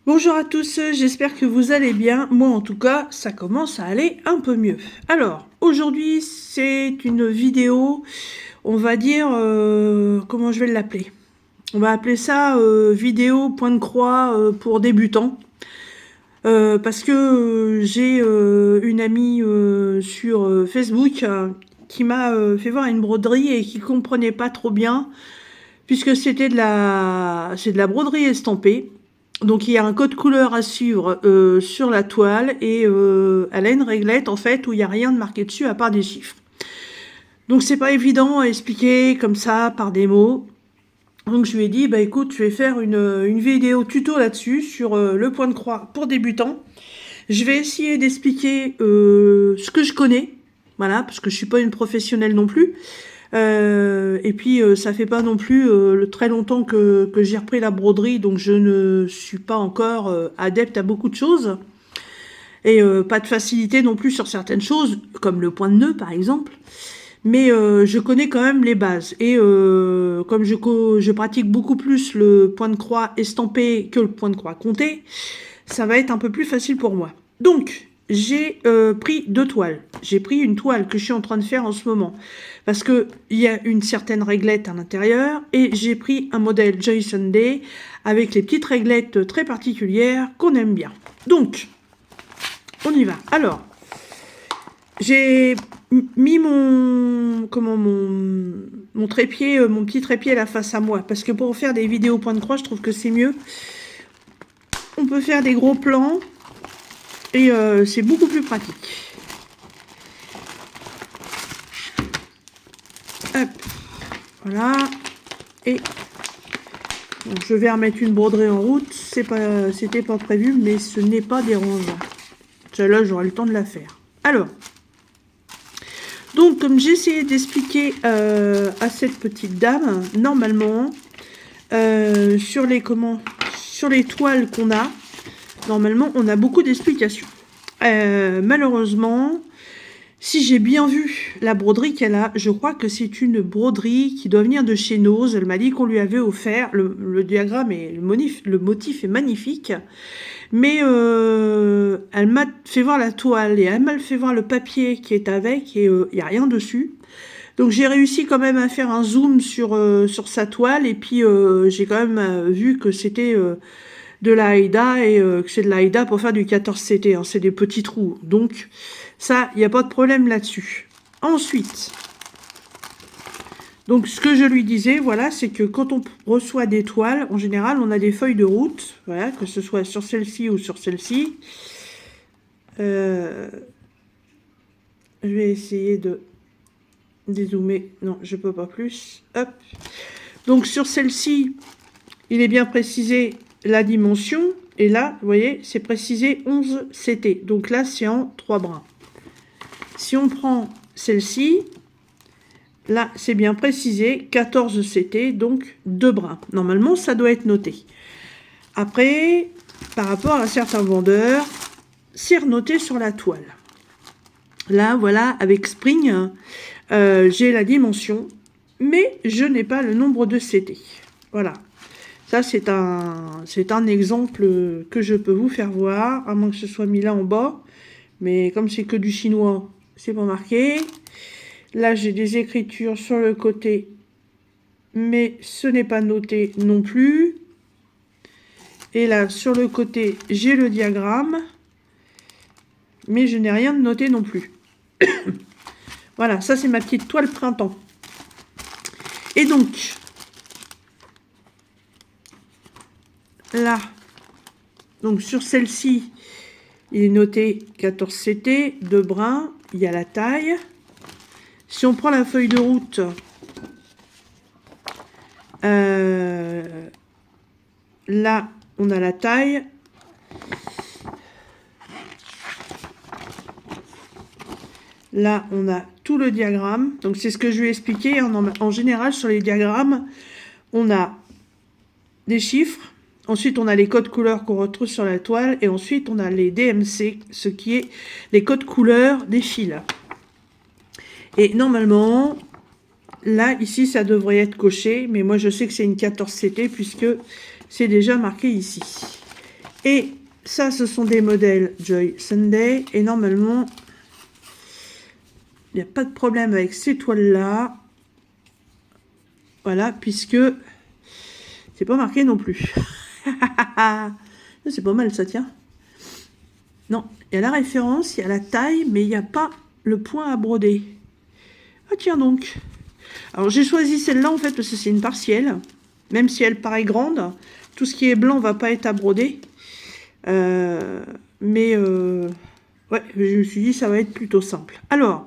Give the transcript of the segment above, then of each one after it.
Bonjour à tous, j'espère que vous allez bien. Moi en tout cas, ça commence à aller un peu mieux. Alors, aujourd'hui c'est une vidéo, on va dire, comment je vais l'appeler? On va appeler ça vidéo point de croix pour débutants. Parce que j'ai une amie sur Facebook qui m'a fait voir une broderie et qui comprenait pas trop bien, puisque c'est de la broderie estampée. Donc il y a un code couleur à suivre sur la toile et elle a une réglette en fait où il n'y a rien de marqué dessus à part des chiffres. Donc c'est pas évident à expliquer comme ça par des mots. Donc je lui ai dit bah écoute, je vais faire une vidéo tuto là-dessus sur le point de croix pour débutants. Je vais essayer d'expliquer ce que je connais, voilà, parce que je suis pas une professionnelle non plus. Et puis ça fait pas non plus très longtemps que j'ai repris la broderie, donc je ne suis pas encore adepte à beaucoup de choses. Et pas de facilité non plus sur certaines choses, comme le point de nœud par exemple. Mais je connais quand même les bases. Et comme je pratique beaucoup plus le point de croix estampé que le point de croix compté, ça va être un peu plus facile pour moi. Donc, j'ai pris 2 toiles. J'ai pris une toile que je suis en train de faire en ce moment, parce qu'il y a une certaine réglette à l'intérieur, et j'ai pris un modèle Joy Sunday avec les petites réglettes très particulières qu'on aime bien. Donc, on y va. Alors, j'ai mis mon trépied, mon petit trépied là face à moi, parce que pour faire des vidéos point de croix, je trouve que c'est mieux. On peut faire des gros plans et c'est beaucoup plus pratique. Hop, voilà. Et bon, je vais remettre une broderie en route. C'était pas prévu, mais ce n'est pas dérangeant. Celle-là, j'aurai le temps de la faire. Alors, donc comme j'ai essayé d'expliquer à cette petite dame, normalement, sur les toiles qu'on a, normalement, on a beaucoup d'explications. Malheureusement, si j'ai bien vu la broderie qu'elle a, je crois que c'est une broderie qui doit venir de chez Nose. Elle m'a dit qu'on lui avait offert, le diagramme et le motif est magnifique, mais elle m'a fait voir la toile et elle m'a fait voir le papier qui est avec et il n'y a rien dessus. Donc j'ai réussi quand même à faire un zoom sur sa toile et puis j'ai quand même vu que c'était de la Aïda et que c'est de la Aïda pour faire du 14CT, hein, c'est des petits trous. Donc ça, il n'y a pas de problème là-dessus. Ensuite, donc ce que je lui disais, voilà, c'est que quand on reçoit des toiles, en général, on a des feuilles de route, voilà, que ce soit sur celle-ci ou sur celle-ci. Je vais essayer de dézoomer. Non, je peux pas plus. Hop. Donc sur celle-ci, il est bien précisé la dimension. Et là, vous voyez, c'est précisé 11 CT. Donc là, c'est en 3 brins. Si on prend celle-ci, là, c'est bien précisé 14 CT, donc 2 brins. Normalement, ça doit être noté. Après, par rapport à certains vendeurs, c'est renoté sur la toile. Là, voilà, avec Spring, j'ai la dimension, mais je n'ai pas le nombre de CT. Voilà. Ça, c'est un exemple que je peux vous faire voir, à moins que ce soit mis là en bas. Mais comme c'est que du chinois, c'est pas marqué. Là, j'ai des écritures sur le côté, mais ce n'est pas noté non plus. Et là, sur le côté, j'ai le diagramme, mais je n'ai rien de noté non plus. Voilà, ça c'est ma petite toile printemps. Et donc, là, donc sur celle-ci, il est noté 14 CT, 2 brins, il y a la taille. Si on prend la feuille de route, là, on a la taille. Là, on a tout le diagramme. Donc, c'est ce que je lui ai expliqué. En général, sur les diagrammes, on a des chiffres. Ensuite, on a les codes couleurs qu'on retrouve sur la toile. Et ensuite, on a les DMC, ce qui est les codes couleurs des fils. Et normalement, là, ici, ça devrait être coché. Mais moi, je sais que c'est une 14CT puisque c'est déjà marqué ici. Et ça, ce sont des modèles Joy Sunday. Et normalement, il n'y a pas de problème avec ces toiles-là. Voilà, puisque c'est pas marqué non plus. C'est pas mal ça, tiens. Non, il y a la référence, il y a la taille, mais il n'y a pas le point à broder. Ah tiens donc. Alors j'ai choisi celle-là en fait parce que c'est une partielle. Même si elle paraît grande, tout ce qui est blanc va pas être à broder. Ouais, je me suis dit ça va être plutôt simple. Alors.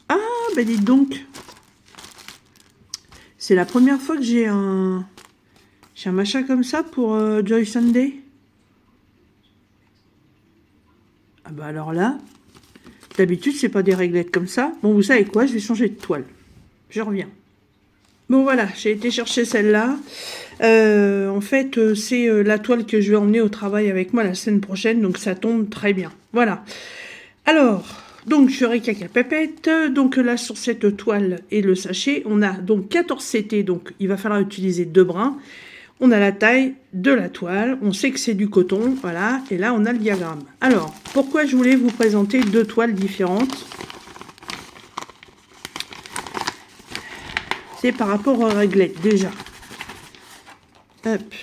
Ah, bah dites donc. C'est la première fois que j'ai un machin comme ça pour Joy Sunday. Ah bah alors là, d'habitude c'est pas des réglettes comme ça. Bon, vous savez quoi, je vais changer de toile. Je reviens. Bon voilà, j'ai été chercher celle-là. En fait, c'est la toile que je vais emmener au travail avec moi la semaine prochaine, donc ça tombe très bien. Voilà. Alors, donc je récapitule. Donc là, sur cette toile et le sachet, on a donc 14 CT, donc il va falloir utiliser 2 brins. On a la taille de la toile, on sait que c'est du coton, voilà, et là on a le diagramme. Alors, pourquoi je voulais vous présenter 2 toiles différentes? C'est par rapport aux réglettes, déjà. Hop.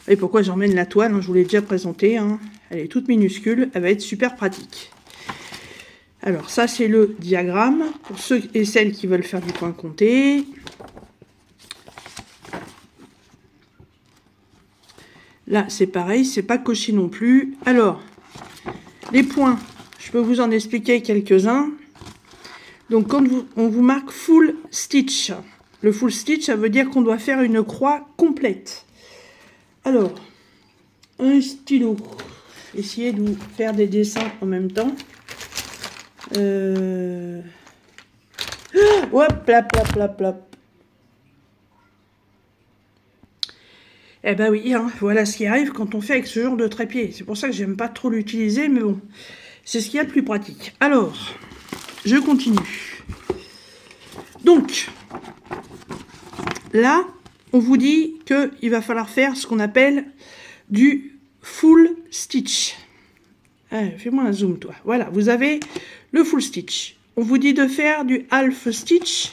Et pourquoi j'emmène la toile, hein, je vous l'ai déjà présentée, hein. Elle est toute minuscule, elle va être super pratique. Alors ça c'est le diagramme, pour ceux et celles qui veulent faire du point compté. Là c'est pareil, c'est pas coché non plus. Alors, les points, je peux vous en expliquer quelques-uns. Donc quand on vous marque full stitch, le full stitch ça veut dire qu'on doit faire une croix complète. Alors, un stylo, essayez de vous faire des dessins en même temps. Hop, plap. Eh ben oui, hein, voilà ce qui arrive quand on fait avec ce genre de trépied. C'est pour ça que j'aime pas trop l'utiliser, mais bon, c'est ce qu'il y a de plus pratique. Alors, je continue. Donc, là, on vous dit qu'il va falloir faire ce qu'on appelle du full stitch. Fais-moi un zoom, toi. Voilà, vous avez le full stitch. On vous dit de faire du half stitch.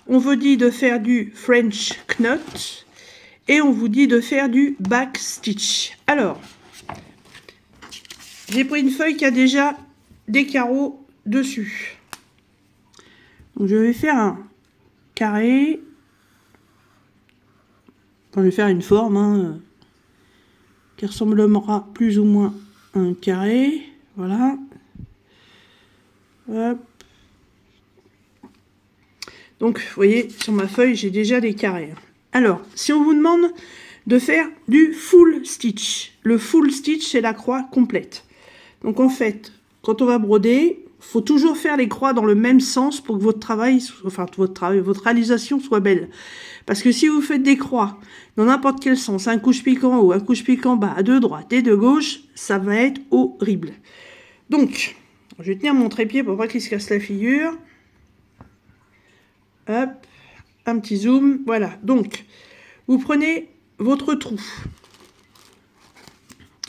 On vous dit de faire du French knot. Et on vous dit de faire du back stitch. Alors, j'ai pris une feuille qui a déjà des carreaux dessus. Donc, je vais faire un carré. Enfin, je vais faire une forme hein, qui ressemblera plus ou moins à un carré. Voilà. Hop. Donc, vous voyez, sur ma feuille, j'ai déjà des carrés. Alors, si on vous demande de faire du full stitch, le full stitch, c'est la croix complète. Donc, en fait, quand on va broder, il faut toujours faire les croix dans le même sens pour que votre réalisation soit belle. Parce que si vous faites des croix dans n'importe quel sens, un couche pique en haut, un couche pique en bas, à de droite et de gauche, ça va être horrible. Donc, je vais tenir mon trépied pour pas qu'il se casse la figure. Hop. Un petit zoom, voilà. Donc, vous prenez votre trou.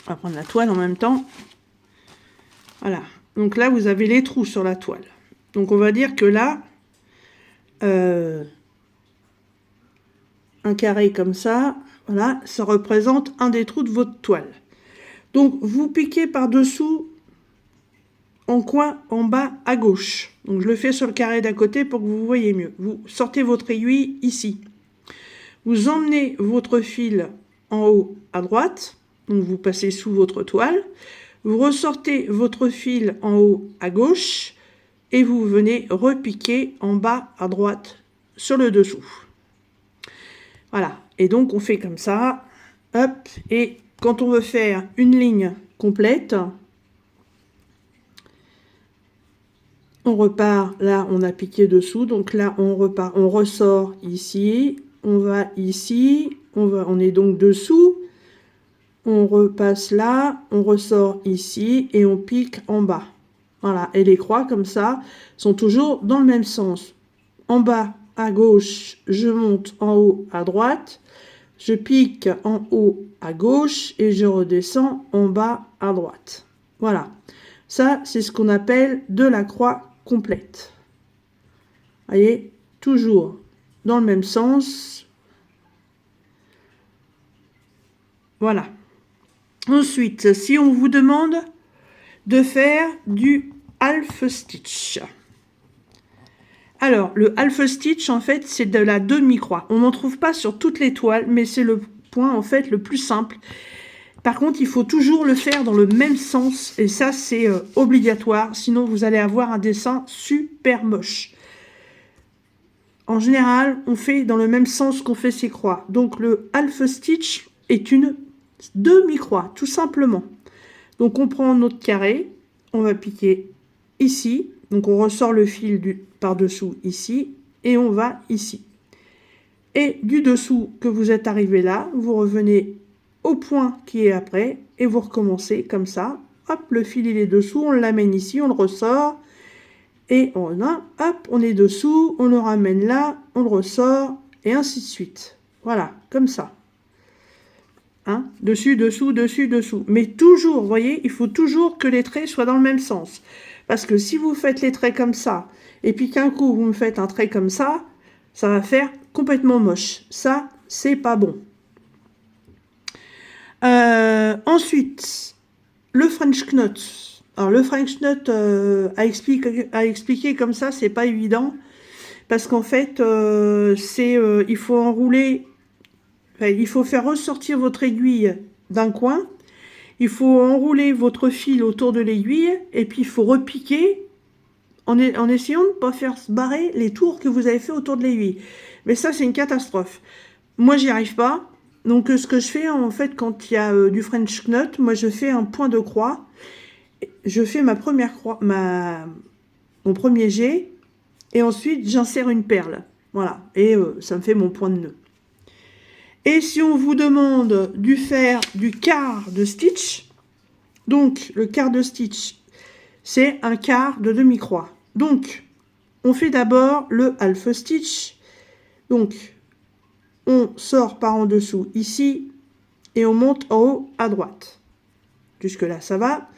On va prendre la toile en même temps. Voilà. Donc là, vous avez les trous sur la toile. Donc, on va dire que là, un carré comme ça, voilà, ça représente un des trous de votre toile. Donc, vous piquez par-dessous en coin en bas à gauche. Donc je le fais sur le carré d'à côté pour que vous voyez mieux. Vous sortez votre aiguille ici. Vous emmenez votre fil en haut à droite. Donc vous passez sous votre toile. Vous ressortez votre fil en haut à gauche. Et vous venez repiquer en bas à droite sur le dessous. Voilà. Et donc on fait comme ça. Hop. Et quand on veut faire une ligne complète, on repart, là on a piqué dessous, donc là on repart, on ressort ici, on va ici, on est donc dessous, on repasse là, on ressort ici et on pique en bas. Voilà, et les croix comme ça sont toujours dans le même sens. En bas, à gauche, je monte en haut à droite, je pique en haut à gauche et je redescends en bas à droite. Voilà. Ça, c'est ce qu'on appelle de la croix complète. Voyez, toujours dans le même sens. Voilà. Ensuite, si on vous demande de faire du half stitch. Alors, le half stitch, en fait, c'est de la demi-croix. On n'en trouve pas sur toutes les toiles, mais c'est le point, en fait, le plus simple. Par contre, il faut toujours le faire dans le même sens, et ça, c'est obligatoire, sinon vous allez avoir un dessin super moche. En général, on fait dans le même sens qu'on fait ces croix. Donc, le half stitch est une demi-croix, tout simplement. Donc, on prend notre carré, on va piquer ici. Donc, on ressort le fil par-dessous ici, et on va ici. Et du dessous que vous êtes arrivé là, vous revenez au point qui est après, et vous recommencez comme ça. Hop, le fil il est dessous, on l'amène ici, on le ressort, et on a, hop, on est dessous, on le ramène là, on le ressort, et ainsi de suite. Voilà, comme ça. Hein, dessus, dessous, dessus, dessous. Mais toujours, vous voyez, il faut toujours que les traits soient dans le même sens. Parce que si vous faites les traits comme ça, et puis qu'un coup vous me faites un trait comme ça va faire complètement moche. Ça, c'est pas bon. Ensuite, le French knot. Alors, le French knot, à expliquer comme ça, c'est pas évident. Parce qu'en fait, il faut enrouler... Enfin, il faut faire ressortir votre aiguille d'un coin, il faut enrouler votre fil autour de l'aiguille, et puis il faut repiquer en essayant de ne pas faire se barrer les tours que vous avez fait autour de l'aiguille. Mais ça, c'est une catastrophe. Moi, j'y arrive pas. Donc, ce que je fais, en fait, quand il y a du French knot, moi, je fais un point de croix. Je fais ma première croix, mon premier jet, et ensuite, j'insère une perle. Voilà. Et ça me fait mon point de nœud. Et si on vous demande de faire du quart de stitch, donc le quart de stitch, c'est un quart de demi-croix. Donc, on fait d'abord le half stitch. Donc, on sort par en dessous ici et on monte en haut à droite. Jusque-là, ça va.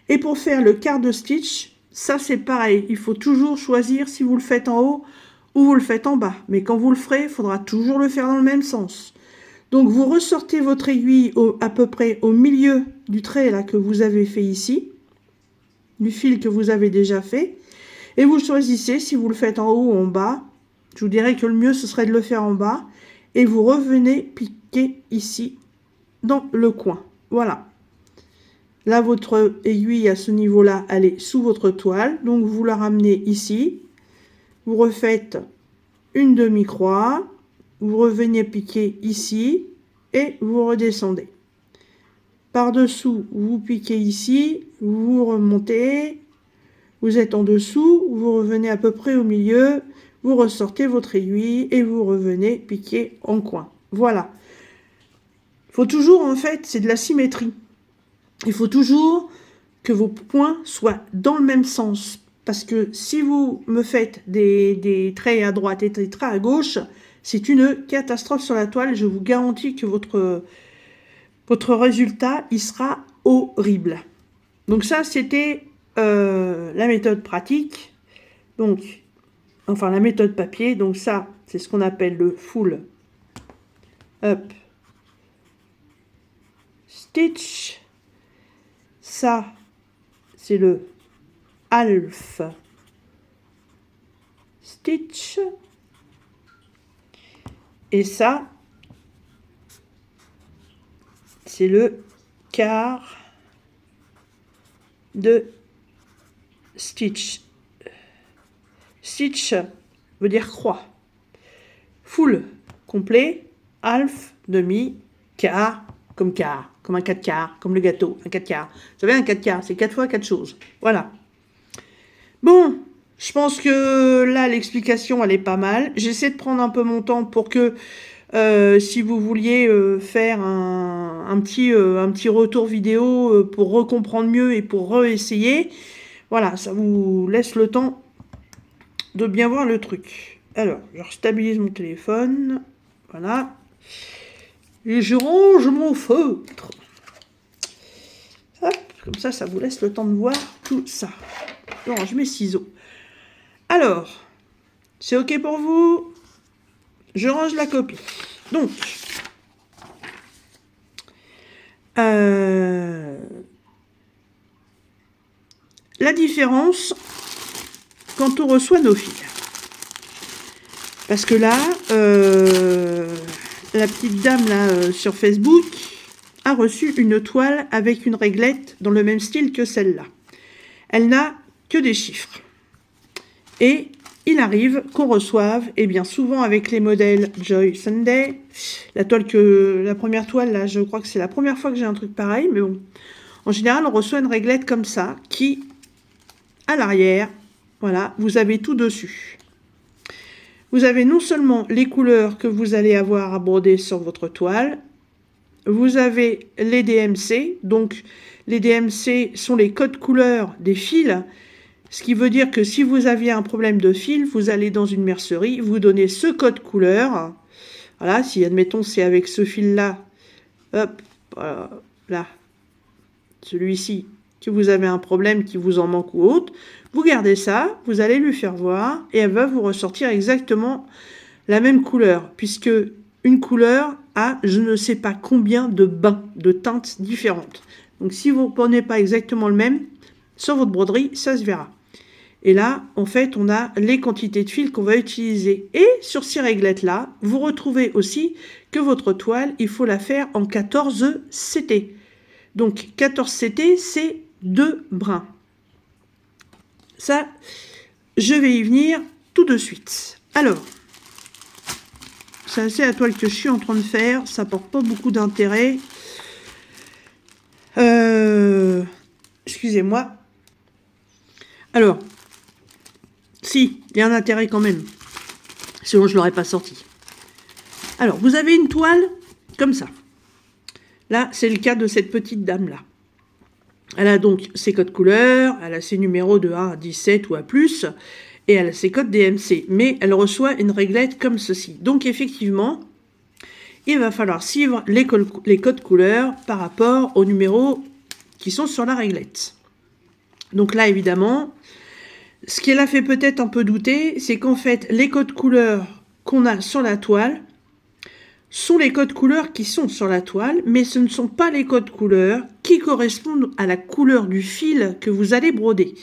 Et pour faire le quart de stitch, ça c'est pareil. Il faut toujours choisir si vous le faites en haut ou vous le faites en bas. Mais quand vous le ferez, il faudra toujours le faire dans le même sens. Donc, vous ressortez votre aiguille à peu près au milieu du trait là, que vous avez fait ici, du fil que vous avez déjà fait, et vous choisissez si vous le faites en haut ou en bas. Je vous dirais que le mieux, ce serait de le faire en bas, et vous revenez piquer ici, dans le coin. Voilà. Là, votre aiguille à ce niveau-là, elle est sous votre toile, donc vous la ramenez ici, vous refaites une demi-croix, vous revenez piquer ici et vous redescendez. Par-dessous, vous piquez ici, vous remontez, vous êtes en dessous, vous revenez à peu près au milieu, vous ressortez votre aiguille et vous revenez piquer en coin. Voilà. Il faut toujours, en fait, c'est de la symétrie. Il faut toujours que vos points soient dans le même sens. Parce que si vous me faites des traits à droite et des traits à gauche, c'est une catastrophe sur la toile. Je vous garantis que votre résultat, il sera horrible. Donc ça, c'était la méthode pratique. Donc, enfin, la méthode papier. Donc ça, c'est ce qu'on appelle le full up stitch. Ça, c'est le half stitch. Et ça, c'est le quart de stitch. Stitch veut dire croix. Full, complet. Half, demi. Quart, comme un 4 quarts, comme le gâteau, un 4 quarts. Vous savez, un 4 quarts, c'est 4 fois 4 choses. Voilà. Bon, je pense que là, l'explication, elle est pas mal. J'essaie de prendre un peu mon temps pour que, si vous vouliez faire un petit retour vidéo pour recomprendre mieux et pour réessayer, voilà, ça vous laisse le temps de bien voir le truc. Alors, je stabilise mon téléphone. Voilà. Et je range mon feutre. Hop, comme ça vous laisse le temps de voir tout ça. Je range mes ciseaux. Alors, c'est OK pour vous? Je range la copie. Donc, la différence quand on reçoit nos fils. Parce que là, la petite dame là sur Facebook a reçu une toile avec une réglette dans le même style que celle-là. Elle n'a que des chiffres. Et il arrive qu'on reçoive, et bien souvent avec les modèles Joy Sunday, la première toile là, je crois que c'est la première fois que j'ai un truc pareil, mais bon, en général on reçoit une réglette comme ça, qui, à l'arrière, voilà, vous avez tout dessus. Vous avez non seulement les couleurs que vous allez avoir à broder sur votre toile, vous avez les DMC, donc les DMC sont les codes couleurs des fils, ce qui veut dire que si vous aviez un problème de fil, vous allez dans une mercerie, vous donnez ce code couleur, voilà, si admettons c'est avec ce fil-là, hop, là, celui-ci, que vous avez un problème, qui vous en manque ou autre, vous gardez ça, vous allez lui faire voir, et elle va vous ressortir exactement la même couleur, puisque une couleur a je ne sais pas combien de bains, de teintes différentes. Donc si vous ne prenez pas exactement le même, sur votre broderie, ça se verra. Et là, en fait, on a les quantités de fils qu'on va utiliser. Et sur ces réglettes-là, vous retrouvez aussi que votre toile, il faut la faire en 14 CT. Donc 14 CT, c'est 2 brins. Ça, je vais y venir tout de suite. Alors, c'est assez la toile que je suis en train de faire. Ça porte pas beaucoup d'intérêt. Excusez-moi. Alors, si, il y a un intérêt quand même. Sinon, je ne l'aurais pas sorti. Alors, vous avez une toile comme ça. Là, c'est le cas de cette petite dame-là. Elle a donc ses codes couleurs, elle a ses numéros de 1 à 17 ou à plus, et elle a ses codes DMC. Mais elle reçoit une réglette comme ceci. Donc, effectivement, il va falloir suivre les codes couleurs par rapport aux numéros qui sont sur la réglette. Donc là, évidemment, ce qui l'a fait peut-être un peu douter, c'est qu'en fait, les codes couleurs qu'on a sur la toile sont les codes couleurs qui sont sur la toile, mais ce ne sont pas les codes couleurs qui correspondent à la couleur du fil que vous allez broder.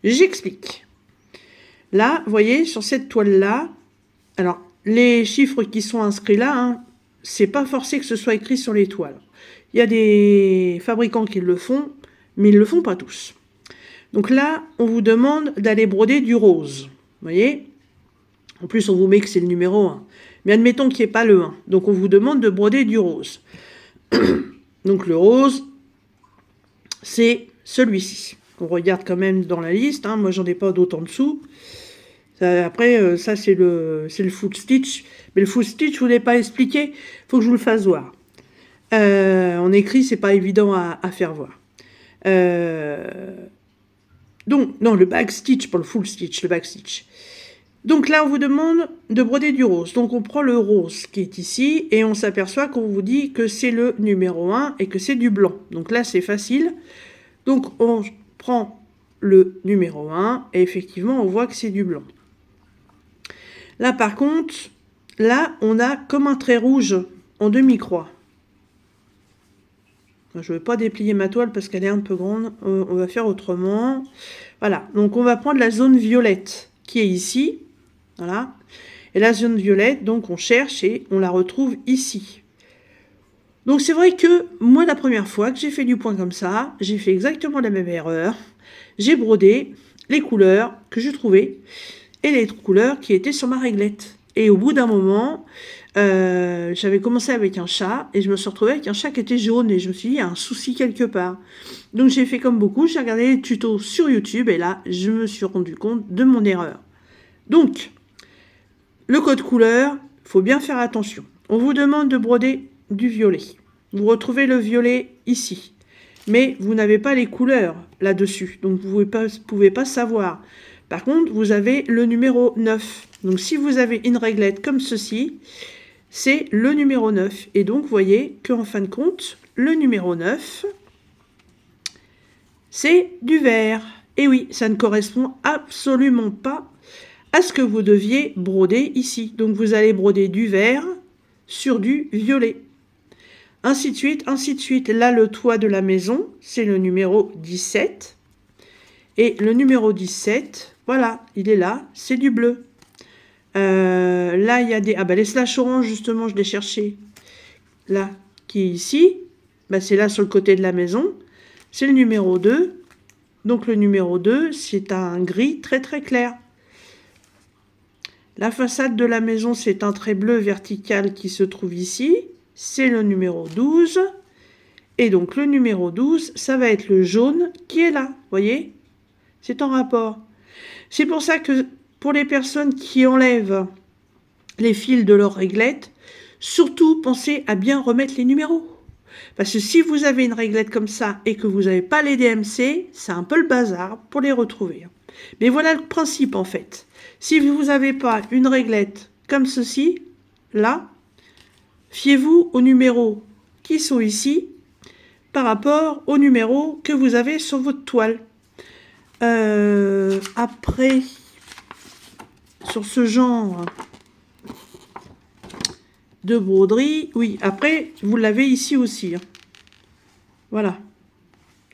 J'explique. Là, vous voyez, sur cette toile-là, alors, les chiffres qui sont inscrits là, hein, c'est pas forcé que ce soit écrit sur les toiles. Il y a des fabricants qui le font, mais ils ne le font pas tous. Donc là, on vous demande d'aller broder du rose. Vous voyez? En plus, on vous met que c'est le numéro 1. Mais admettons qu'il n'y ait pas le 1. Donc, on vous demande de broder du rose. Donc, le rose, c'est celui-ci. On regarde quand même dans la liste. Hein. Moi, j'en ai pas d'autres en dessous. Après, ça, c'est le full stitch. Mais le full stitch, je ne vous l'ai pas expliqué. Il faut que je vous le fasse voir. En écrit, c'est pas évident à faire voir. Donc, non, le back stitch, pas le full stitch, le back stitch. Donc là, on vous demande de broder du rose. Donc, on prend le rose qui est ici et on s'aperçoit qu'on vous dit que c'est le numéro 1 et que c'est du blanc. Donc là, c'est facile. Donc, on prend le numéro 1 et effectivement, on voit que c'est du blanc. Là, par contre, là, on a comme un trait rouge en demi-croix. Je ne vais pas déplier ma toile parce qu'elle est un peu grande. On va faire autrement. Voilà. Donc, on va prendre la zone violette qui est ici. Voilà. Et la zone violette, donc, on cherche et on la retrouve ici. Donc, c'est vrai que moi, la première fois que j'ai fait du point comme ça, j'ai fait exactement la même erreur. J'ai brodé les couleurs que je trouvais et les couleurs qui étaient sur ma réglette. Et au bout d'un moment, j'avais commencé avec un chat et je me suis retrouvée avec un chat qui était jaune et je me suis dit, il y a un souci quelque part. Donc j'ai fait comme beaucoup, j'ai regardé les tutos sur YouTube et là, je me suis rendu compte de mon erreur. Donc, le code couleur, il faut bien faire attention. On vous demande de broder du violet. Vous retrouvez le violet ici. Mais vous n'avez pas les couleurs là-dessus. Donc vous ne pouvez pas savoir. Par contre, vous avez le numéro 9. Donc, si vous avez une réglette comme ceci, c'est le numéro 9. Et donc, vous voyez qu'en fin de compte, le numéro 9, c'est du vert. Et oui, ça ne correspond absolument pas à ce que vous deviez broder ici. Donc, vous allez broder du vert sur du violet. Ainsi de suite, ainsi de suite. Là, le toit de la maison, c'est le numéro 17. Et le numéro 17, voilà, il est là, c'est du bleu. Là, il y a des... Ah, bah, les slash orange, justement, je l'ai cherché. Là, qui est ici. Bah, c'est là, sur le côté de la maison. C'est le numéro 2. Donc, le numéro 2, c'est un gris très, très clair. La façade de la maison, c'est un trait bleu vertical qui se trouve ici. C'est le numéro 12. Et donc, le numéro 12, ça va être le jaune qui est là. Vous voyez? C'est en rapport. C'est pour ça que pour les personnes qui enlèvent les fils de leur réglette, surtout pensez à bien remettre les numéros. Parce que si vous avez une réglette comme ça et que vous n'avez pas les DMC, c'est un peu le bazar pour les retrouver. Mais voilà le principe en fait. Si vous n'avez pas une réglette comme ceci, là, fiez-vous aux numéros qui sont ici par rapport aux numéros que vous avez sur votre toile. Après, sur ce genre de broderie, oui, après, vous l'avez ici aussi. Hein. Voilà,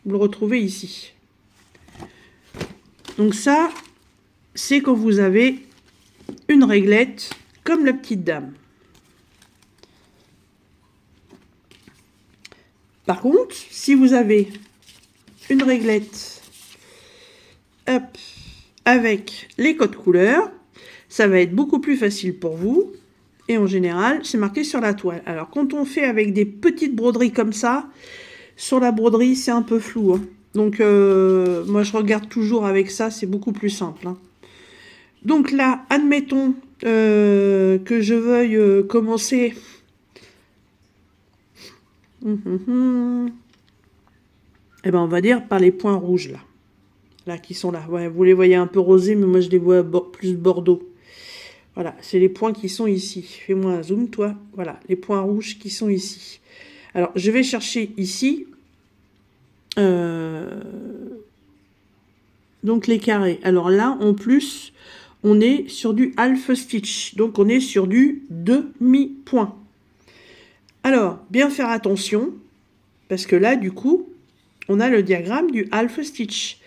vous le retrouvez ici. Donc ça, c'est quand vous avez une réglette comme la petite dame. Par contre, si vous avez une réglette hop, avec les codes couleurs, ça va être beaucoup plus facile pour vous. Et en général, c'est marqué sur la toile. Alors, quand on fait avec des petites broderies comme ça, sur la broderie, c'est un peu flou. Hein. Donc, moi, je regarde toujours avec ça, c'est beaucoup plus simple. Hein. Donc là, admettons que je veuille commencer... Eh ben, on va dire par les points rouges, là. Là, qui sont là. Ouais, vous les voyez un peu rosés, mais moi, je les vois plus bordeaux. Voilà, c'est les points qui sont ici. Fais-moi un zoom, toi. Voilà, les points rouges qui sont ici. Alors, je vais chercher ici. Donc, les carrés. Alors là, en plus, on est sur du half stitch. Donc, on est sur du demi-point. Alors, bien faire attention. Parce que là, du coup, on a le diagramme du half stitch.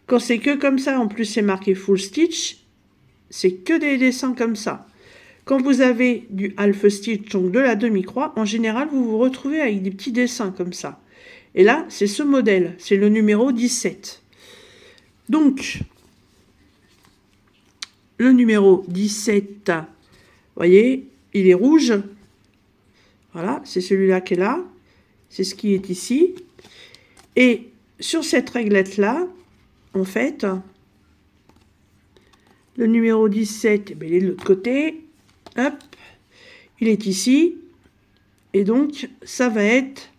Quand c'est que comme ça, en plus, c'est marqué full stitch. C'est que des dessins comme ça. Quand vous avez du half stitch, donc de la demi-croix, en général, vous vous retrouvez avec des petits dessins comme ça. Et là, c'est ce modèle, c'est le numéro 17. Donc, le numéro 17, vous voyez, il est rouge. Voilà, c'est celui-là qui est là. C'est ce qui est ici. Et sur cette réglette-là, en fait... Le numéro 17, ben, il est de l'autre côté. Hop, il est ici. Et donc, ça va être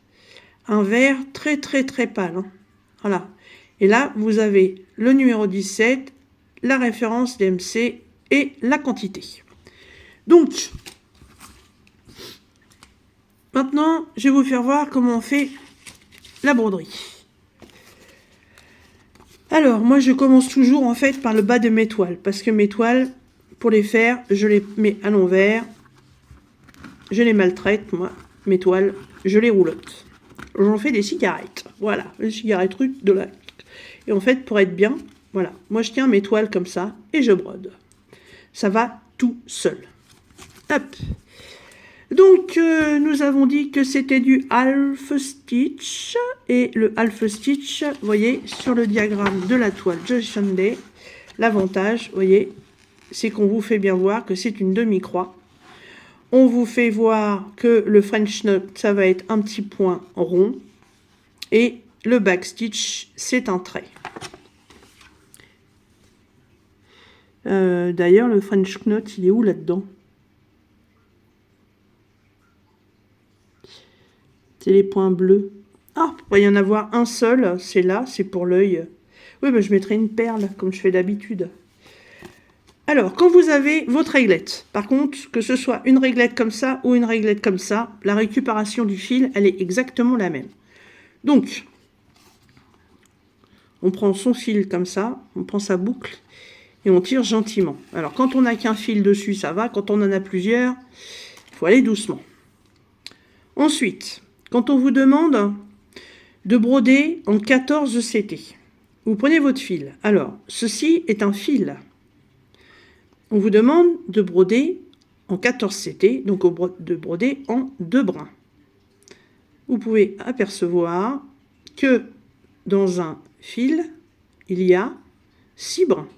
un vert très, très, très pâle. Hein. Voilà. Et là, vous avez le numéro 17, la référence DMC et la quantité. Donc, maintenant, je vais vous faire voir comment on fait la broderie. Alors, moi, je commence toujours, en fait, par le bas de mes toiles. Parce que mes toiles, pour les faire, je les mets à l'envers. Je les maltraite, moi, mes toiles. Je les roulotte. J'en fais des cigarettes. Voilà, des cigarettes rues de là. Et en fait, pour être bien, voilà. Moi, je tiens mes toiles comme ça et je brode. Ça va tout seul. Hop. Donc, nous avons dit que c'était du half stitch. Et le half stitch, vous voyez, sur le diagramme de la toile Joy Sunday, l'avantage, vous voyez, c'est qu'on vous fait bien voir que c'est une demi-croix. On vous fait voir que le French knot, ça va être un petit point rond. Et le back stitch, c'est un trait. D'ailleurs, le French knot, il est où là-dedans ? C'est les points bleus. Ah, il va y en avoir un seul, c'est là, c'est pour l'œil. Oui, ben, je mettrai une perle, comme je fais d'habitude. Alors, quand vous avez votre réglette, par contre, que ce soit une réglette comme ça ou une réglette comme ça, la récupération du fil, elle est exactement la même. Donc, on prend son fil comme ça, on prend sa boucle et on tire gentiment. Alors, quand on n'a qu'un fil dessus, ça va. Quand on en a plusieurs, il faut aller doucement. Ensuite, quand on vous demande de broder en 14 CT, vous prenez votre fil. Alors, ceci est un fil. On vous demande de broder en 14 CT, donc de broder en 2 brins. Vous pouvez apercevoir que dans un fil, il y a 6 brins.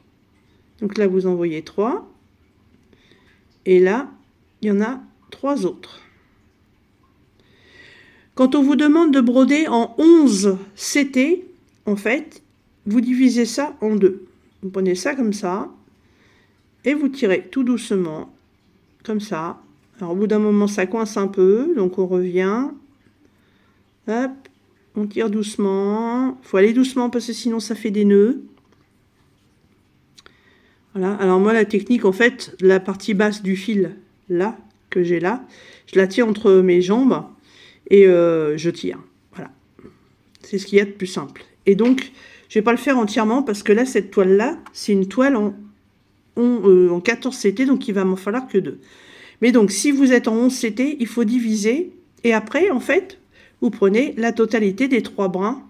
Donc là, vous en voyez 3. Et là, il y en a 3 autres. Quand on vous demande de broder en 11 CT, en fait, vous divisez ça en 2. Vous prenez ça comme ça, et vous tirez tout doucement, comme ça. Alors au bout d'un moment, ça coince un peu, donc on revient. Hop, on tire doucement. Il faut aller doucement parce que sinon ça fait des nœuds. Voilà, alors moi la technique, en fait, la partie basse du fil, là, que j'ai là, je la tiens entre mes jambes et je tire. Voilà, c'est ce qu'il y a de plus simple. Et donc, je ne vais pas le faire entièrement parce que là, cette toile-là, c'est une toile en 14 CT, donc il va m'en falloir que 2. Mais donc, si vous êtes en 11 CT, il faut diviser. Et après, en fait, vous prenez la totalité des 3 brins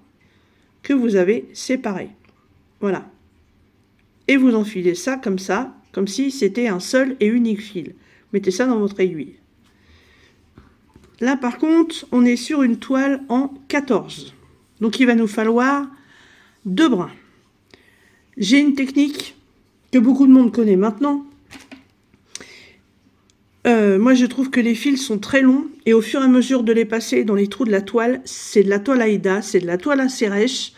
que vous avez séparés. Voilà. Et vous enfilez ça, comme si c'était un seul et unique fil. Mettez ça dans votre aiguille. Là, par contre, on est sur une toile en 14. Donc, il va nous falloir 2 brins. J'ai une technique que beaucoup de monde connaît maintenant. Moi, je trouve que les fils sont très longs et au fur et à mesure de les passer dans les trous de la toile, c'est de la toile Aïda, c'est de la toile à serrèche.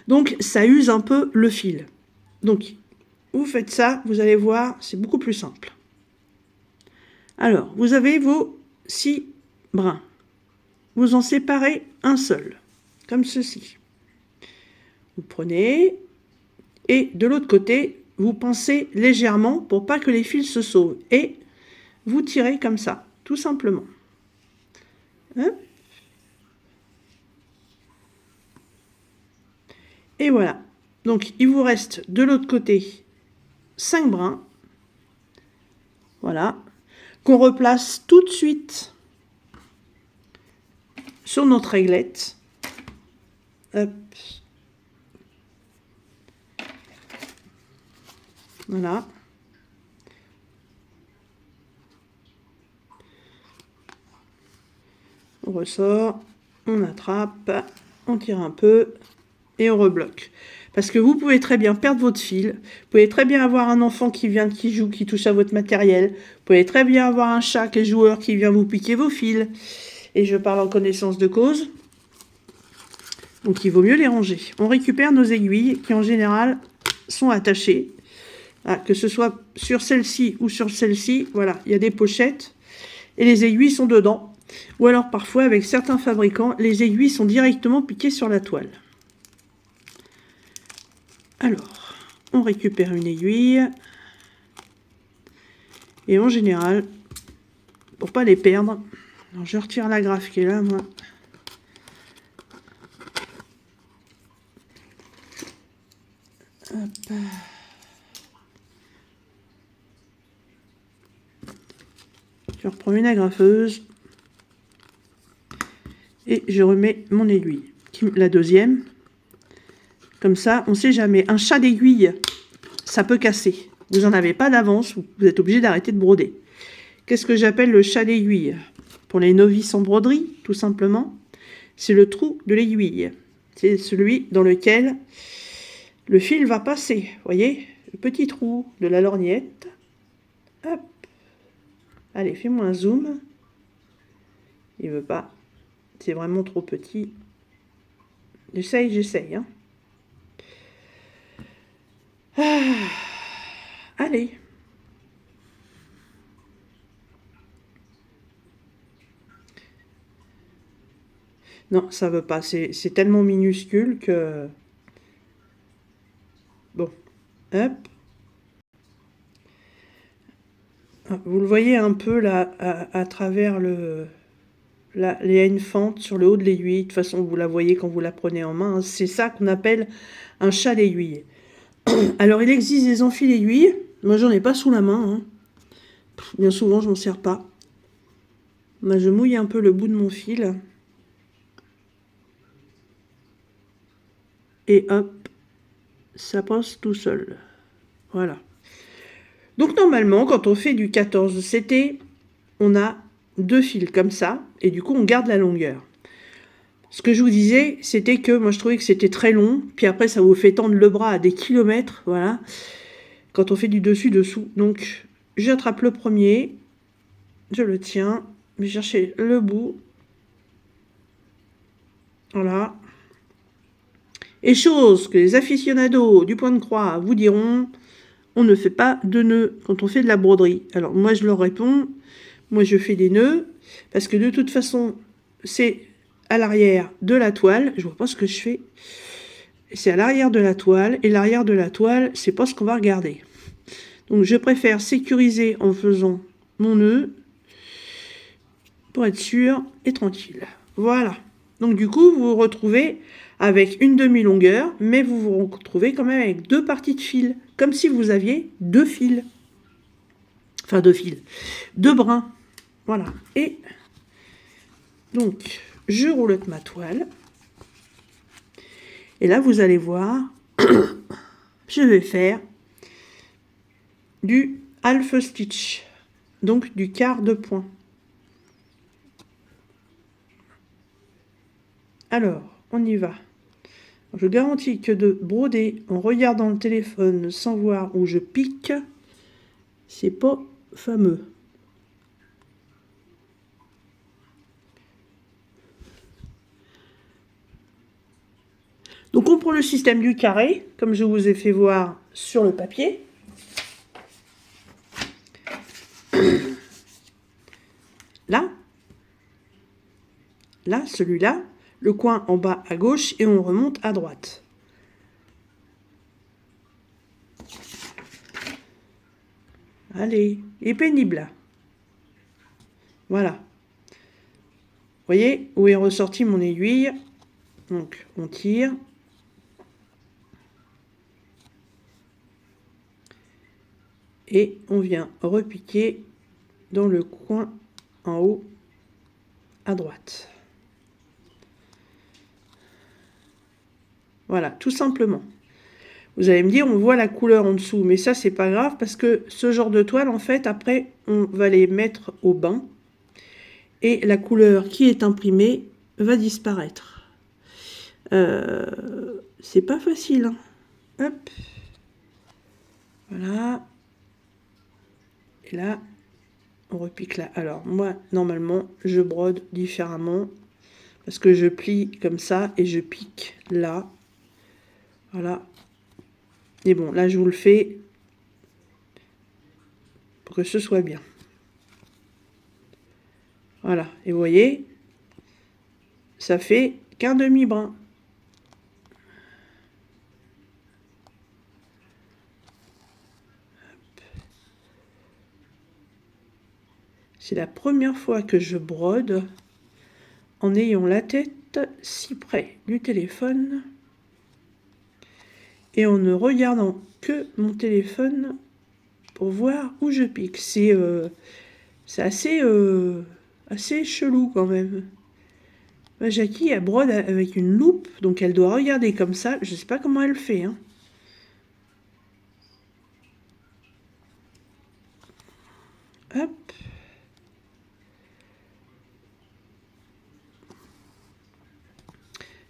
Donc, ça use un peu le fil. Donc, vous faites ça, vous allez voir, c'est beaucoup plus simple. Alors, vous avez vos 6 brins. Vous en séparez un seul, comme ceci. Vous prenez, et de l'autre côté, vous pincez légèrement pour pas que les fils se sauvent. Et vous tirez comme ça, tout simplement. Hein? Et voilà. Donc, il vous reste de l'autre côté 5 brins. Voilà. Qu'on replace tout de suite sur notre réglette. Hop. Voilà. On ressort, on attrape, on tire un peu et on rebloque. Parce que vous pouvez très bien perdre votre fil, vous pouvez très bien avoir un enfant qui vient, qui joue, qui touche à votre matériel, vous pouvez très bien avoir un chat qui est joueur qui vient vous piquer vos fils. Et je parle en connaissance de cause. Donc il vaut mieux les ranger. On récupère nos aiguilles qui en général sont attachées. Ah, que ce soit sur celle-ci ou sur celle-ci, voilà, il y a des pochettes et les aiguilles sont dedans. Ou alors parfois avec certains fabricants, les aiguilles sont directement piquées sur la toile. Alors, on récupère une aiguille. Et en général, pour pas les perdre, alors je retire la graffe qui est là, moi. Hop. Je reprends une agrafeuse. Et je remets mon aiguille. La deuxième. Comme ça, on ne sait jamais. Un chat d'aiguille, ça peut casser. Vous n'en avez pas d'avance, vous êtes obligé d'arrêter de broder. Qu'est-ce que j'appelle le chat d'aiguille? Pour les novices en broderie, tout simplement, c'est le trou de l'aiguille. C'est celui dans lequel le fil va passer. Vous voyez? Le petit trou de la lorgnette. Hop. Allez, fais-moi un zoom. Il veut pas. C'est vraiment trop petit. J'essaye, hein. Ah, allez. Non, ça veut pas. C'est tellement minuscule que... Bon. Hop. Vous le voyez un peu là, à travers il y a une fente sur le haut de l'aiguille. De toute façon, vous la voyez quand vous la prenez en main. Hein. C'est ça qu'on appelle un chat aiguille. Alors, il existe des enfiles aiguilles. Moi, j'en ai pas sous la main. Hein. Bien souvent, je m'en sers pas. Moi, je mouille un peu le bout de mon fil. Et hop, ça passe tout seul. Voilà. Donc, normalement, quand on fait du 14 CT, on a 2 fils comme ça. Et du coup, on garde la longueur. Ce que je vous disais, c'était que moi, je trouvais que c'était très long. Puis après, ça vous fait tendre le bras à des kilomètres. Voilà. Quand on fait du dessus-dessous. Donc, j'attrape le premier. Je le tiens. Je vais chercher le bout. Voilà. Et chose que les aficionados du point de croix vous diront, on ne fait pas de nœuds quand on fait de la broderie. Alors moi je leur réponds, moi je fais des nœuds, parce que de toute façon c'est à l'arrière de la toile, je vois pas ce que je fais, c'est à l'arrière de la toile, et l'arrière de la toile c'est pas ce qu'on va regarder. Donc je préfère sécuriser en faisant mon nœud, pour être sûr et tranquille. Voilà. Donc du coup vous vous retrouvez avec une demi-longueur, mais vous vous retrouvez quand même avec 2 parties de fil, comme si vous aviez 2 fils. Enfin 2 fils, 2 brins. Voilà. Et donc, je roulotte ma toile. Et là, vous allez voir, je vais faire du half stitch, donc du quart de point. Alors, on y va. Je garantis que de broder en regardant le téléphone sans voir où je pique, c'est pas fameux. Donc on prend le système du carré, comme je vous ai fait voir sur le papier. Là, celui-là, le coin en bas à gauche et on remonte à droite. Allez, il est pénible. Voilà. Vous voyez où est ressortie mon aiguille. Donc, on tire. Et on vient repiquer dans le coin en haut à droite. Voilà, tout simplement. Vous allez me dire, on voit la couleur en dessous, mais ça, c'est pas grave parce que ce genre de toile, en fait, après, on va les mettre au bain et la couleur qui est imprimée va disparaître. C'est pas facile. Hein. Hop. Voilà. Et là, on repique là. Alors, moi, normalement, je brode différemment parce que je plie comme ça et je pique là. Voilà. Et bon, là, je vous le fais pour que ce soit bien. Voilà. Et vous voyez, ça fait qu'un demi-brin. C'est la première fois que je brode en ayant la tête si près du téléphone et en ne regardant que mon téléphone pour voir où je pique. C'est assez chelou quand même. Jackie, elle brode avec une loupe, donc elle doit regarder comme ça. Je sais pas comment elle fait. Hein. Hop.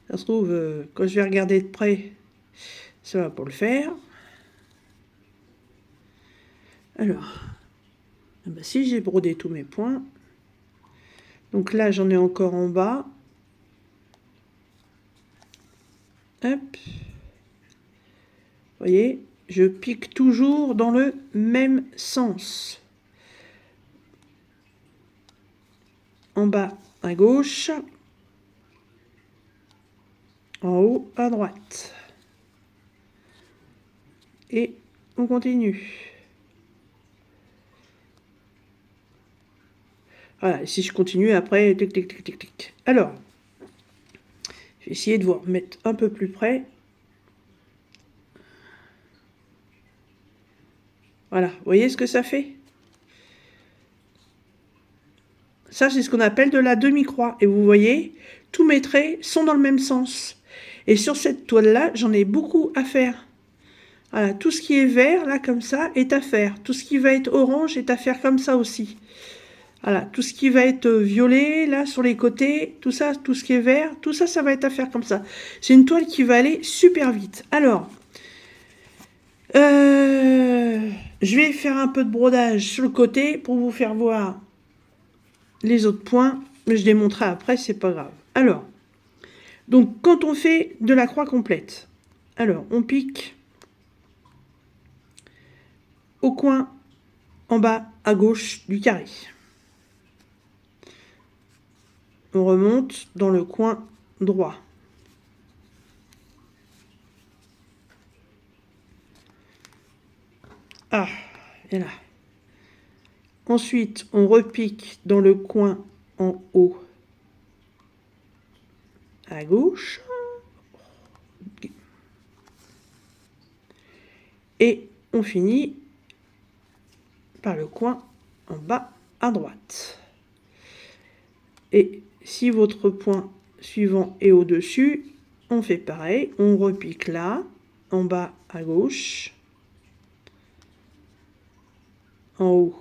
Ça se trouve, quand je vais regarder de près, ça va pour le faire. Alors, si j'ai brodé tous mes points, donc là j'en ai encore en bas. Hop. Vous voyez, je pique toujours dans le même sens. En bas à gauche, en haut à droite. Et on continue. Voilà, et si je continue après, tic, tic, tic, tic, tic. Alors, je vais essayer de vous remettre un peu plus près. Voilà, vous voyez ce que ça fait? Ça, c'est ce qu'on appelle de la demi-croix. Et vous voyez, tous mes traits sont dans le même sens. Et sur cette toile-là, j'en ai beaucoup à faire. Voilà, tout ce qui est vert, là, comme ça, est à faire. Tout ce qui va être orange est à faire comme ça aussi. Voilà, tout ce qui va être violet, là, sur les côtés, tout ça, tout ce qui est vert, tout ça, ça va être à faire comme ça. C'est une toile qui va aller super vite. Alors, je vais faire un peu de brodage sur le côté pour vous faire voir les autres points, mais je les montrerai après, c'est pas grave. Alors, donc quand on fait de la croix complète, alors on pique au coin en bas à gauche du carré. On remonte dans le coin droit. Ah, et là. Ensuite, on repique dans le coin en haut à gauche. Et on finit par le coin en bas à droite. Et si votre point suivant est au-dessus, on fait pareil. On repique là, en bas à gauche, en haut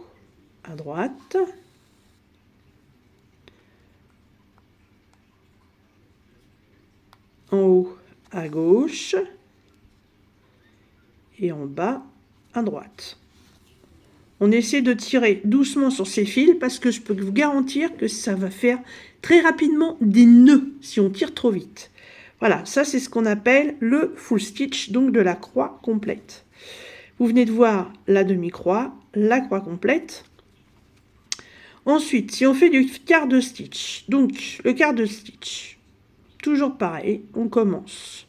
à droite. En haut à gauche et en bas à droite. On essaie de tirer doucement sur ces fils parce que je peux vous garantir que ça va faire très rapidement des nœuds si on tire trop vite. Voilà, ça c'est ce qu'on appelle le full stitch, donc de la croix complète. Vous venez de voir la demi-croix, la croix complète. Ensuite, si on fait du quart de stitch, donc le quart de stitch, toujours pareil, on commence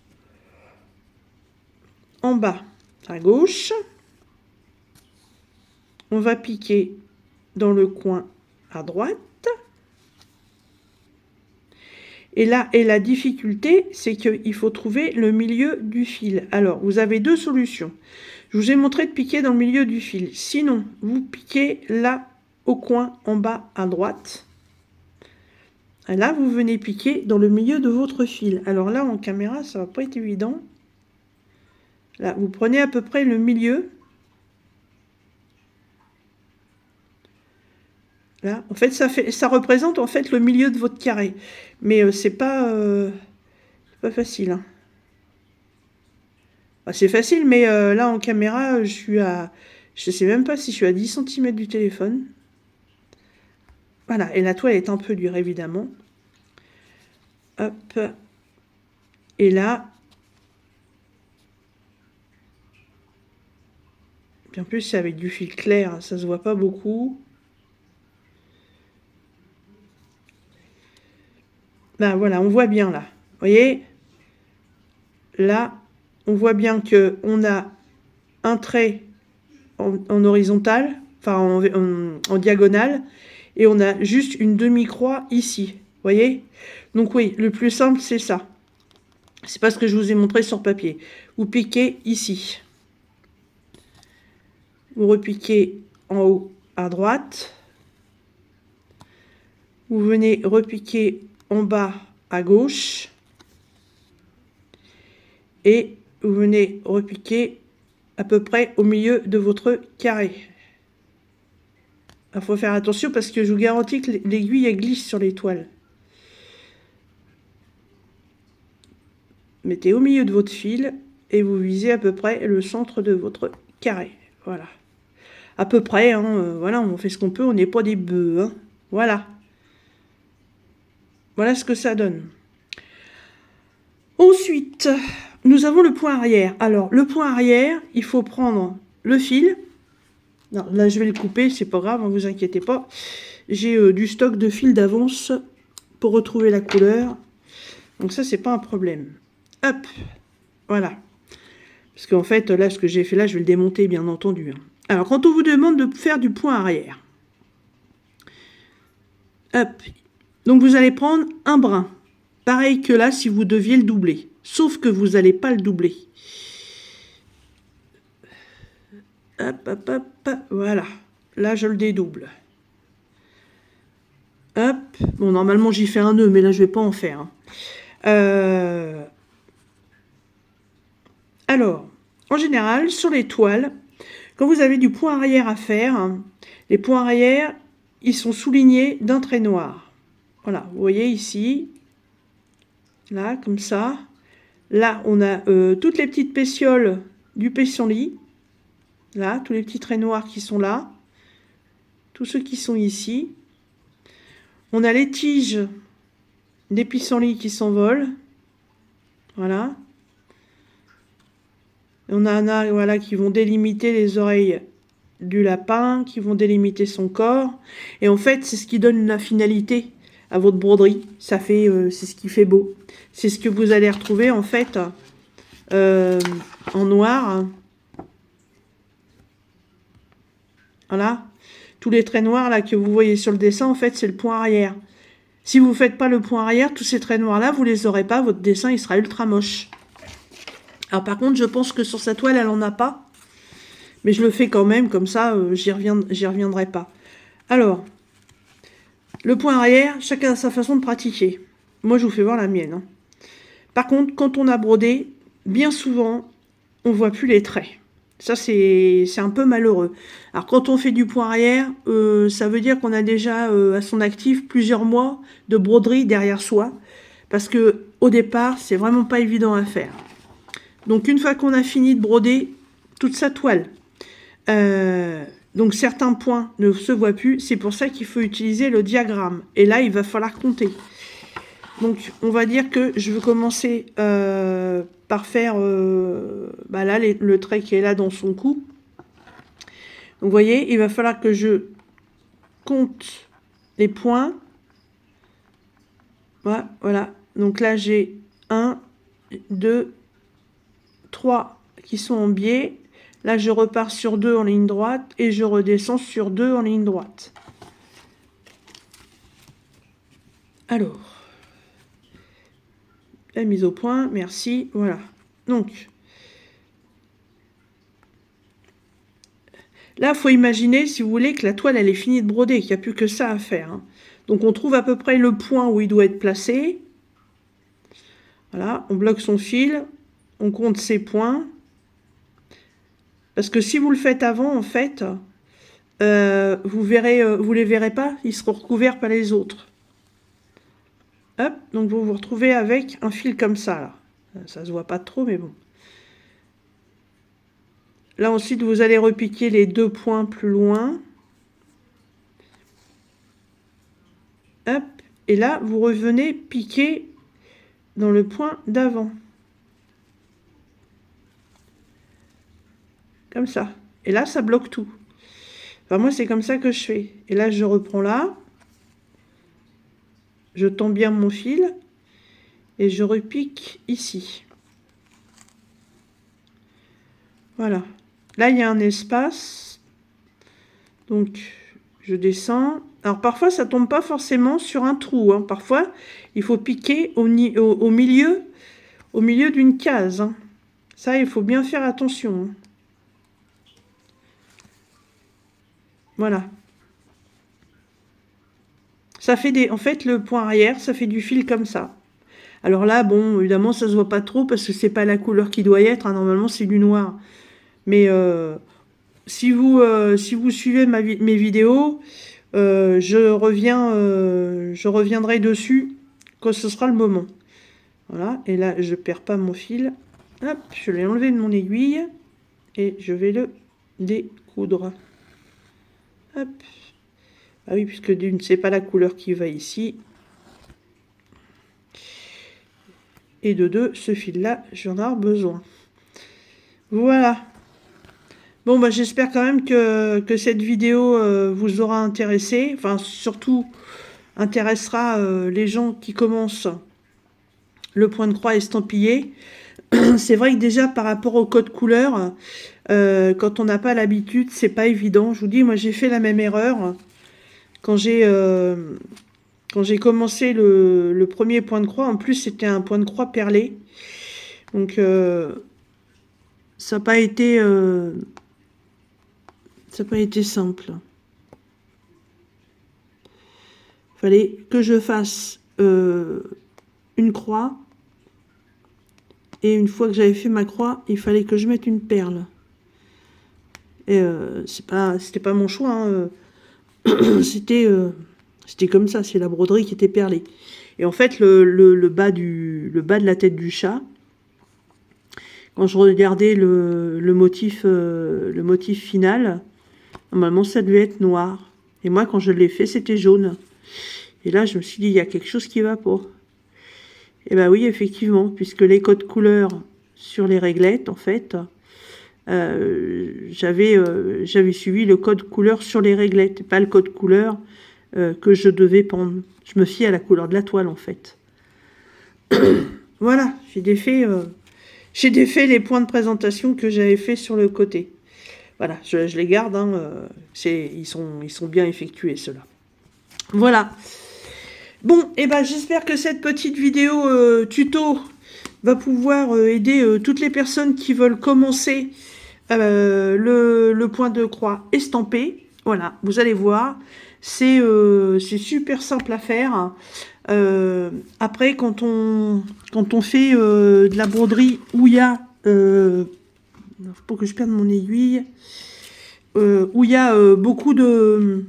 en bas à gauche, on va piquer dans le coin à droite, et là, la difficulté, c'est qu'il faut trouver le milieu du fil. Alors, vous avez deux solutions. Je vous ai montré de piquer dans le milieu du fil. Sinon, vous piquez là, au coin, en bas à droite. Et là, vous venez piquer dans le milieu de votre fil. Alors là, en caméra, ça va pas être évident. Là, vous prenez à peu près le milieu. Là, en fait, ça représente en fait le milieu de votre carré. Mais c'est pas facile. Hein. Bah, c'est facile, mais là, en caméra, je suis à... Je sais même pas si je suis à 10 cm du téléphone. Voilà, et la toile est un peu dure, évidemment. Hop. Et là... En plus, c'est avec du fil clair, ça se voit pas beaucoup. Ben voilà, on voit bien là. Vous voyez? Là, on voit bien que on a un trait en horizontal, enfin en diagonale, et on a juste une demi-croix ici. Vous voyez? Donc oui, le plus simple, c'est ça. C'est pas ce que je vous ai montré sur papier. Vous piquez ici. Vous repiquez en haut à droite. Vous venez repiquer en bas à gauche. Et vous venez repiquer à peu près au milieu de votre carré. Il faut faire attention parce que je vous garantis que l'aiguille elle glisse sur les toiles. Mettez au milieu de votre fil et vous visez à peu près le centre de votre carré. Voilà. À peu près, hein, voilà, on fait ce qu'on peut, on n'est pas des bœufs. Hein. Voilà. Voilà ce que ça donne. Ensuite, nous avons le point arrière. Alors, le point arrière, il faut prendre le fil. Non, là, je vais le couper, c'est pas grave, ne vous inquiétez pas. J'ai du stock de fil d'avance pour retrouver la couleur. Donc ça, c'est pas un problème. Hop, voilà. Parce qu'en fait, là, ce que j'ai fait là, je vais le démonter, bien entendu. Alors, quand on vous demande de faire du point arrière, Hop. Donc vous allez prendre un brin. Pareil que là, si vous deviez le doubler. Sauf que vous n'allez pas le doubler. Hop, hop, hop. Voilà. Là, je le dédouble. Hop. Bon, normalement, j'y fais un nœud, mais là, je ne vais pas en faire. Alors, en général, sur les toiles, quand vous avez du point arrière à faire, les points arrière, ils sont soulignés d'un trait noir. Voilà, vous voyez ici, là, comme ça. Là, on a toutes les petites pétioles du pissenlit. Là, tous les petits traits noirs qui sont là. Tous ceux qui sont ici. On a les tiges des pissenlits qui s'envolent. Voilà. On en a voilà, qui vont délimiter les oreilles du lapin, qui vont délimiter son corps. Et en fait, c'est ce qui donne la finalité à votre broderie. Ça fait, c'est ce qui fait beau. C'est ce que vous allez retrouver en fait en noir. Voilà. Tous les traits noirs là que vous voyez sur le dessin, en fait, c'est le point arrière. Si vous ne faites pas le point arrière, tous ces traits noirs là, vous les aurez pas. Votre dessin, il sera ultra moche. Alors par contre, je pense que sur sa toile, elle en a pas. Mais je le fais quand même, comme ça, j'y reviendrai pas. Alors, le point arrière, chacun a sa façon de pratiquer. Moi, je vous fais voir la mienne. Hein. Par contre, quand on a brodé, bien souvent, on voit plus les traits. Ça, c'est un peu malheureux. Alors, quand on fait du point arrière, ça veut dire qu'on a déjà à son actif plusieurs mois de broderie derrière soi. Parce que au départ, c'est vraiment pas évident à faire. Donc, une fois qu'on a fini de broder toute sa toile, donc certains points ne se voient plus. C'est pour ça qu'il faut utiliser le diagramme. Et là, il va falloir compter. Donc, on va dire que je veux commencer par faire là, le trait qui est là dans son cou. Donc, vous voyez, il va falloir que je compte les points. Voilà. Donc là, j'ai 1, 2, 3 qui sont en biais. Là, je repars sur 2 en ligne droite et je redescends sur 2 en ligne droite. Alors, la mise au point, merci, voilà. Donc, là, il faut imaginer, si vous voulez, que la toile, elle est finie de broder, qu'il n'y a plus que ça à faire. Hein. Donc, on trouve à peu près le point où il doit être placé. Voilà, on bloque son fil, on compte ses points. Parce que si vous le faites avant, en fait, vous les verrez pas, ils seront recouverts par les autres. Hop, donc vous vous retrouvez avec un fil comme ça, là. Ça se voit pas trop, mais bon. Là, ensuite, vous allez repiquer les 2 points plus loin. Hop, et là, vous revenez piquer dans le point d'avant. Comme ça. Et là, ça bloque tout. Enfin, moi, c'est comme ça que je fais. Et là, je reprends là. Je tends bien mon fil. Et je repique ici. Voilà. Là, il y a un espace. Donc, je descends. Alors, parfois, ça tombe pas forcément sur un trou. Hein. Parfois, il faut piquer au milieu d'une case. Hein. Ça, il faut bien faire attention. Hein. Voilà. Ça fait en fait, le point arrière, ça fait du fil comme ça. Alors là, bon, évidemment, ça se voit pas trop parce que c'est pas la couleur qui doit y être. Hein. Normalement, c'est du noir. Mais si vous suivez mes vidéos, je reviendrai dessus quand ce sera le moment. Voilà. Et là, je perds pas mon fil. Hop, je l'ai enlevé de mon aiguille et je vais le découdre. Hop. Ah oui, puisque d'une, c'est pas la couleur qui va ici. Et de deux, ce fil-là, j'en ai besoin. Voilà. Bon, bah, j'espère quand même que cette vidéo vous aura intéressé. Enfin, surtout, intéressera les gens qui commencent le point de croix estampillé. C'est vrai que déjà, par rapport au code couleur, quand on n'a pas l'habitude, c'est pas évident. Je vous dis, moi, j'ai fait la même erreur quand j'ai quand j'ai commencé le premier point de croix, en plus c'était un point de croix perlé. Donc ça n'a pas été simple. Fallait que je fasse une croix. Et une fois que j'avais fait ma croix, il fallait que je mette une perle. Et c'était pas mon choix. Hein. C'était comme ça. C'est la broderie qui était perlée. Et en fait, le bas de la tête du chat, quand je regardais le motif final, normalement ça devait être noir. Et moi, quand je l'ai fait, c'était jaune. Et là, je me suis dit, il y a quelque chose qui va pas. Et ben oui, effectivement, puisque les codes couleurs sur les réglettes, en fait, j'avais suivi le code couleur sur les réglettes, pas le code couleur que je devais pendre. Je me fiais à la couleur de la toile, en fait. Voilà, j'ai défait les points de présentation que j'avais fait sur le côté. Voilà, je les garde, hein, ils sont bien effectués, ceux-là. Voilà. Bon, et ben j'espère que cette petite vidéo tuto va pouvoir aider toutes les personnes qui veulent commencer le point de croix estampé. Voilà, vous allez voir, c'est super simple à faire. Après, quand on fait de la broderie où il y a, pour que je perde mon aiguille, où il y a beaucoup de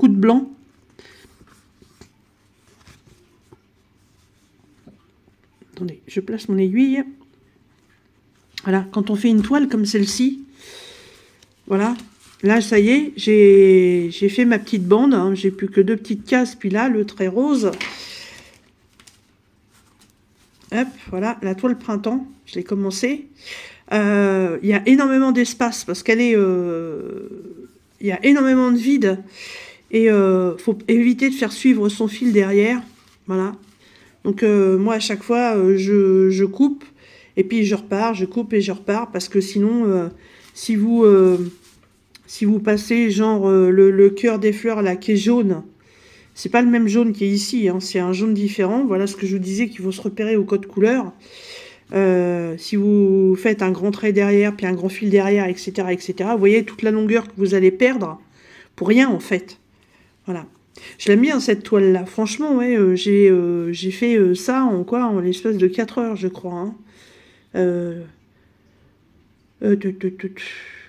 blanc. Attendez, je place mon aiguille. Voilà, quand on fait une toile comme celle-ci, voilà, là, ça y est, j'ai fait ma petite bande, hein, j'ai plus que 2 petites cases, puis là, le trait rose. Hop, voilà, la toile printemps, je l'ai commencé. Il y a énormément d'espace, parce qu'elle est... il y a énormément de vide, et faut éviter de faire suivre son fil derrière, voilà. Donc moi à chaque fois je coupe et puis je repars, je coupe et je repars parce que sinon si vous passez genre le cœur des fleurs là qui est jaune, c'est pas le même jaune qui est ici, hein, c'est un jaune différent. Voilà ce que je vous disais qu'il faut se repérer au code couleur. Si vous faites un grand trait derrière puis un grand fil derrière, etc., vous voyez toute la longueur que vous allez perdre pour rien en fait. Voilà. Je l'aime bien cette toile là, franchement ouais, j'ai fait ça en l'espace de 4 heures je crois. Hein.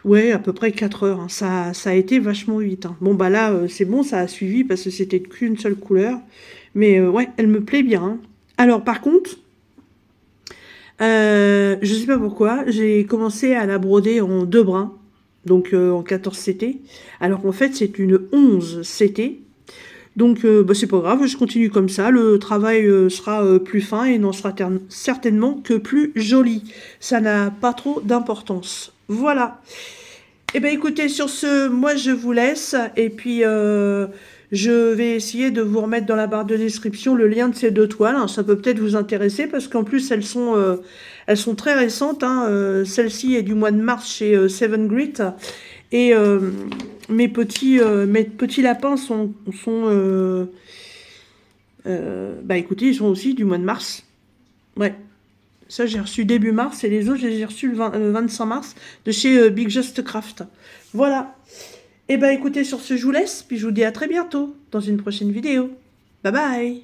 Ouais, à peu près 4 heures, hein. Ça a été vachement vite. Hein. Bon bah là c'est bon, ça a suivi parce que c'était qu'une seule couleur. Mais ouais, elle me plaît bien. Hein. Alors par contre, je sais pas pourquoi, j'ai commencé à la broder en 2 brins, donc en 14 CT, alors qu'en fait c'est une 11 CT. Donc bah, c'est pas grave, je continue comme ça, le travail sera plus fin et n'en sera certainement que plus joli. Ça n'a pas trop d'importance. Voilà. Et bien écoutez, sur ce, moi je vous laisse et puis je vais essayer de vous remettre dans la barre de description le lien de ces 2 toiles. Ça peut peut-être vous intéresser parce qu'en plus elles sont très récentes. Hein. Celle-ci est du mois de mars chez Seven Grit. Et mes petits lapins bah écoutez, ils sont aussi du mois de mars. Ouais. Ça, j'ai reçu début mars et les autres, j'ai reçu le 25 mars de chez Big Just Craft. Voilà. Et bah écoutez, sur ce, je vous laisse, puis je vous dis à très bientôt dans une prochaine vidéo. Bye bye.